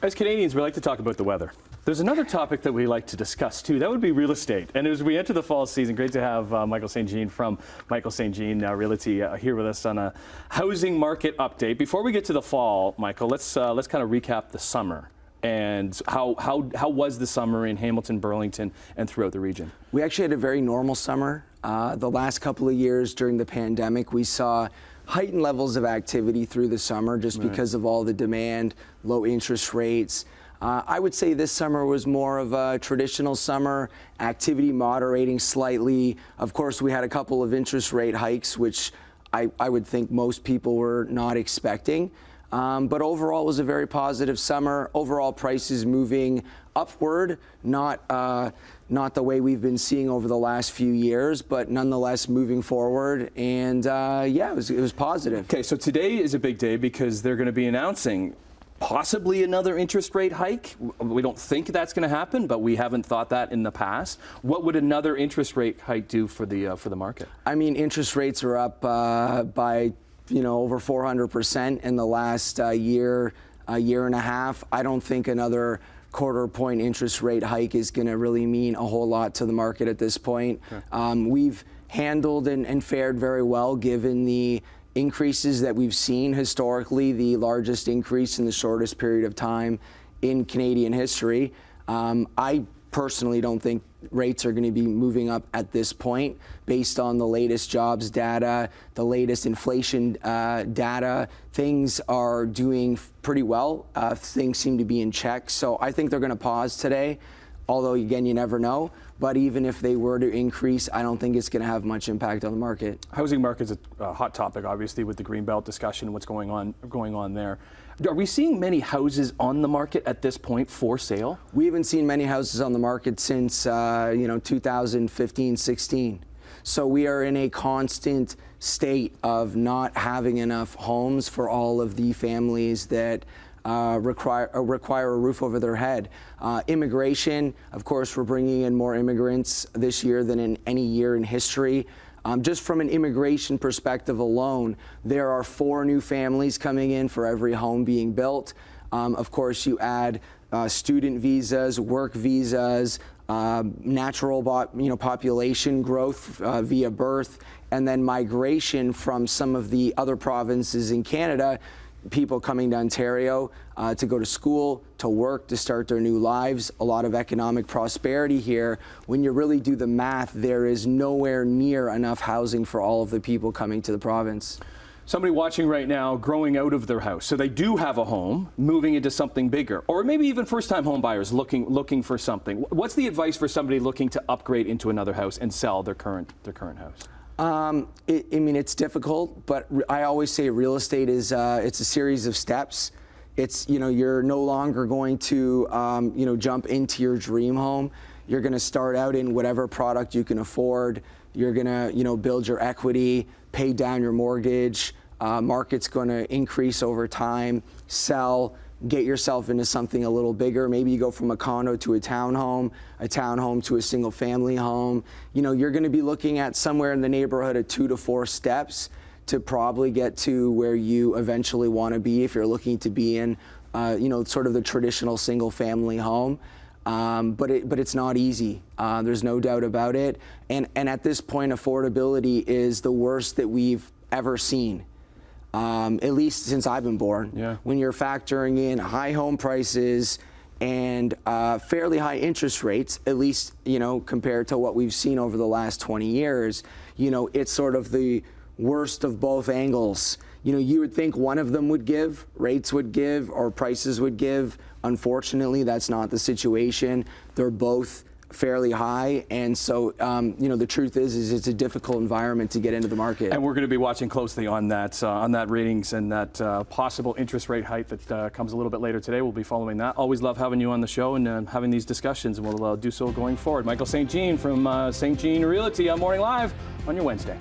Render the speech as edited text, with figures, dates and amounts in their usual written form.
As Canadians, we like to talk about the weather. There's another topic that we like to discuss too. That would be real estate. And as we enter the fall season, great to have Michael St. Jean from Michael St. Jean Realty here with us on a housing market update. Before we get to the fall, Michael, let's kind of recap the summer. And how was the summer in Hamilton, Burlington, and throughout the region? We actually had a very normal summer. The last couple of years during the pandemic, we saw heightened levels of activity through the summer just because of all the demand, low interest rates. I would say this summer was more of a traditional summer, activity moderating slightly. Of course, we had a couple of interest rate hikes, which I would think most people were not expecting. But overall, it was a very positive summer. Overall, prices moving upward, not the way we've been seeing over the last few years, but nonetheless moving forward. And yeah, it was positive. Okay, so today is a big day because they're going to be announcing possibly another interest rate hike. We don't think that's going to happen, but we haven't thought that in the past. What would another interest rate hike do for the market? I mean, interest rates are up by over 400% in the last year and a half. I don't think another quarter-point interest rate hike is going to really mean a whole lot to the market at this point. Sure. We've handled and fared very well given the increases that we've seen historically, the largest increase in the shortest period of time in Canadian history. I personally don't think rates are going to be moving up at this point based on the latest jobs data, the latest inflation data. Things are doing pretty well. Things seem to be in check. So I think they're going to pause today, although again, you never know. But even if they were to increase, I don't think it's going to have much impact on the market. Housing market's a hot topic, obviously, with the Greenbelt discussion, what's going on there. Are we seeing many houses on the market at this point for sale? We haven't seen many houses on the market since 2015, 16. So we are in a constant state of not having enough homes for all of the families that require a roof over their head. Immigration, of course, we're bringing in more immigrants this year than in any year in history. Just from an immigration perspective alone, there are 4 new families coming in for every home being built. Of course, you add student visas, work visas, natural population growth via birth, and then migration from some of the other provinces in Canada. People coming to Ontario to go to school, to work, to start their new lives. A lot of economic prosperity here. When you really do the math, there is nowhere near enough housing for all of the people coming to the province. Somebody watching right now growing out of their house, so they do have a home, moving into something bigger, or maybe even first-time home buyers looking for something. What's the advice for somebody looking to upgrade into another house and sell their current house? I mean, it's difficult, but I always say real estate is it's a series of steps. It's, you're no longer going to, jump into your dream home. You're going to start out in whatever product you can afford. You're going to, build your equity, pay down your mortgage. Market's going to increase over time, sell, get yourself into something a little bigger. Maybe you go from a condo to a townhome to a single family home. You're going to be looking at somewhere in the neighborhood of 2 to 4 steps to probably get to where you eventually want to be if you're looking to be in, sort of the traditional single family home. But it's not easy. There's no doubt about it. And at this point, affordability is the worst that we've ever seen. At least since I've been born. Yeah. When you're factoring in high home prices and fairly high interest rates, at least compared to what we've seen over the last 20 years, it's sort of the worst of both angles. You would think one of them would give, rates would give, or prices would give. Unfortunately, that's not the situation. They're both fairly high, and so the truth is it's a difficult environment to get into the market. And we're going to be watching closely on that ratings and that possible interest rate hike that comes a little bit later today. We'll be following that. Always love having you on the show and having these discussions, and we'll do so going forward. Michael St. Jean from St. Jean Realty on Morning Live on your Wednesday.